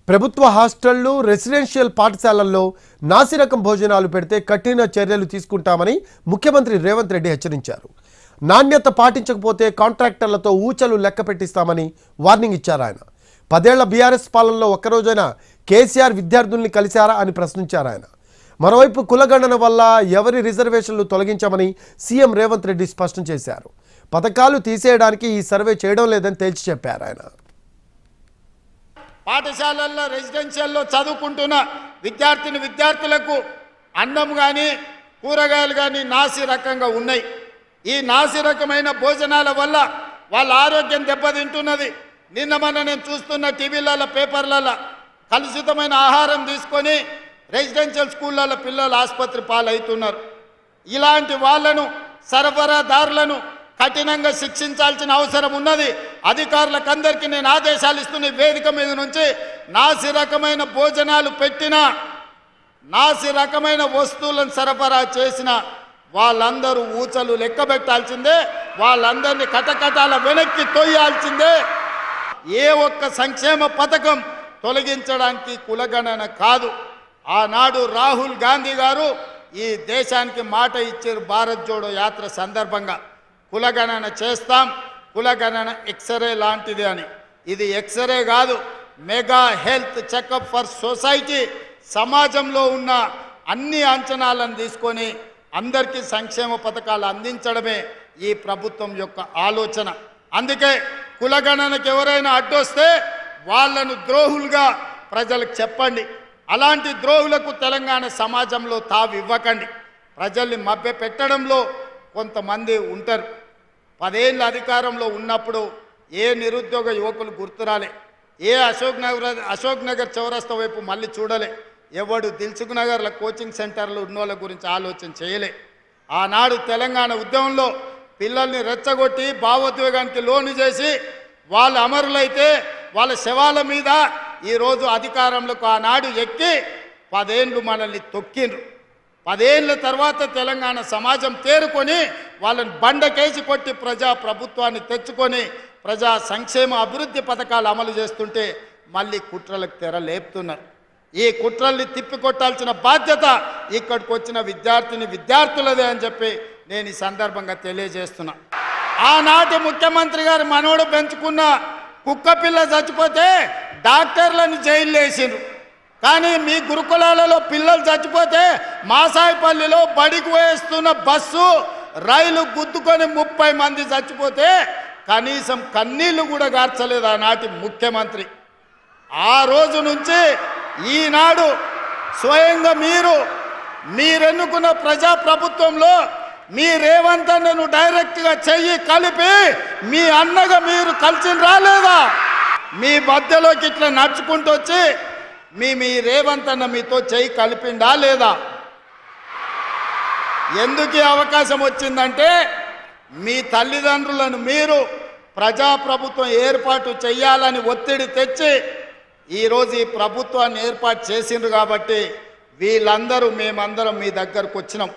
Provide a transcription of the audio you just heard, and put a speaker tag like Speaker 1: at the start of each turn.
Speaker 1: ప్రభుత్వ హాస్టళ్లు రెసిడెన్షియల్ పాఠశాలల్లో నాసిరకం భోజనాలు పెడితే కఠిన చర్యలు తీసుకుంటామని ముఖ్యమంత్రి రేవంత్ రెడ్డి హెచ్చరించారు. నాణ్యత పాటించకపోతే కాంట్రాక్టర్లతో ఊచలు లెక్క పెట్టిస్తామని వార్నింగ్ ఇచ్చారు. ఆయన 10 ఏళ్ల బీఆర్ఎస్ పాలనలో ఒక్కరోజైనా కేసీఆర్ విద్యార్థుల్ని కలిశారా అని ప్రశ్నించారు. ఆయన మరోవైపు కులగణన వల్ల ఎవరి రిజర్వేషన్లు తొలగించామని సీఎం రేవంత్ రెడ్డి స్పష్టం చేశారు. పథకాలు తీసేయడానికి ఈ సర్వే చేయడం లేదని తేల్చి చెప్పారు. ఆయన
Speaker 2: పాఠశాలల్లో రెసిడెన్షియల్లో చదువుకుంటున్న విద్యార్థులకు అన్నం కానీ కూరగాయలు కానీ నాసి రకంగా ఉన్నాయి. ఈ నాసి రకమైన భోజనాల వల్ల వాళ్ళ ఆరోగ్యం దెబ్బతింటున్నది. నిన్న మొన్న నేను చూస్తున్న టీవీలలో పేపర్లలో కలుషితమైన ఆహారం తీసుకొని రెసిడెన్షియల్ స్కూళ్ళలో పిల్లలు ఆసుపత్రి పాలవుతున్నారు. ఇలాంటి వాళ్ళను సరఫరాదారులను కఠినంగా శిక్షించాల్సిన అవసరం ఉన్నది. అధికారులకందరికీ నేను ఆదేశాలు ఇస్తున్న వేదిక మీద నుంచి నాసి రకమైన భోజనాలు పెట్టిన నాసి రకమైన వస్తువులను సరఫరా చేసిన వాళ్ళందరూ ఊచలు లెక్క పెట్టాల్సిందే. వాళ్ళందరినీ కటకటాల వెనక్కి తొయ్యాల్సిందే. ఏ ఒక్క సంక్షేమ పథకం తొలగించడానికి కులగణన కాదు. ఆనాడు రాహుల్ గాంధీ గారు ఈ దేశానికి మాట ఇచ్చారు. భారత్ జోడో యాత్ర సందర్భంగా కులగణన చేస్తాం, కులగణన ఎక్స్రే లాంటిది అని. ఇది ఎక్స్రే కాదు, mega health checkup for society. సమాజంలో ఉన్న అన్ని అంచనాలను తీసుకొని అందరికీ సంక్షేమ పథకాలు అందించడమే ఈ ప్రభుత్వం యొక్క ఆలోచన. అందుకే కులగణనకు ఎవరైనా అడ్డొస్తే వాళ్ళను ద్రోహులుగా ప్రజలకు చెప్పండి. అలాంటి ద్రోహులకు తెలంగాణ సమాజంలో తావివ్వకండి. ప్రజల్ని మభ్య పెట్టడంలో కొంతమంది ఉంటారు. 10 ఏళ్ళ అధికారంలో ఉన్నప్పుడు ఏ నిరుద్యోగ యువకులు గుర్తురాలే, ఏ అశోక్ నగర్ చౌరస్తా వైపు మళ్ళీ చూడలే, ఎవడు దిల్సుఖ్ నగర్ల కోచింగ్ సెంటర్లు ఉన్నోళ్ళ గురించి ఆలోచన చేయలే. ఆనాడు తెలంగాణ ఉద్యమంలో పిల్లల్ని రెచ్చగొట్టి భావోద్వేగానికి లోను చేసి వాళ్ళు అమరులైతే వాళ్ళ శవాల మీద ఈరోజు అధికారంలోకి ఆనాడు ఎక్కి 10 ఏళ్ళు మనల్ని తొక్కిండ్రు. 10 ఏళ్ళ తర్వాత తెలంగాణ సమాజం తేరుకొని వాళ్ళని బండకేసి కొట్టి ప్రజా ప్రభుత్వాన్ని తెచ్చుకొని ప్రజా సంక్షేమ అభివృద్ధి పథకాలు అమలు చేస్తుంటే మళ్ళీ కుట్రలకు తెర లేపుతున్నారు. ఈ కుట్రల్ని తిప్పికొట్టాల్సిన బాధ్యత ఇక్కడికి వచ్చిన విద్యార్థులదే అని చెప్పి నేను ఈ సందర్భంగా తెలియజేస్తున్నా. ఆనాటి ముఖ్యమంత్రి గారు మనోడు పెంచుకున్న కుక్క పిల్ల చచ్చిపోతే డాక్టర్లను జైల్లో వేసిండ్రు. కానీ మీ గురుకులాలలో పిల్లలు చచ్చిపోతే మాసాయిపల్లిలో బడికి వేస్తున్న బస్సు రైలు గుద్దుకొని 30 మంది చచ్చిపోతే కనీసం కన్నీళ్లు కూడా గార్చలేదు ఆనాటి ముఖ్యమంత్రి. ఆ రోజు నుంచి ఈనాడు స్వయంగా మీరెన్నుకున్న ప్రజాప్రభుత్వంలో మీ రేవంత్ అన్నను డైరెక్ట్గా చెయ్యి కలిపి మీ అన్నగా మీరు కలిసి రాలేదా? మీ మధ్యలోకి ఇట్లా నడుచుకుంటూ వచ్చి మీ రేవంత్ అన్న మీతో చెయ్యి కలిపిండా లేదా? ఎందుకు అవకాశం వచ్చిందంటే మీ తల్లిదండ్రులను మీరు ప్రజాప్రభుత్వం ఏర్పాటు చేయాలని ఒత్తిడి తెచ్చి ఈరోజు ఈ ప్రభుత్వాన్ని ఏర్పాటు చేసిండ్రు. కాబట్టి మేమందరం మీ దగ్గరకు వచ్చినాం.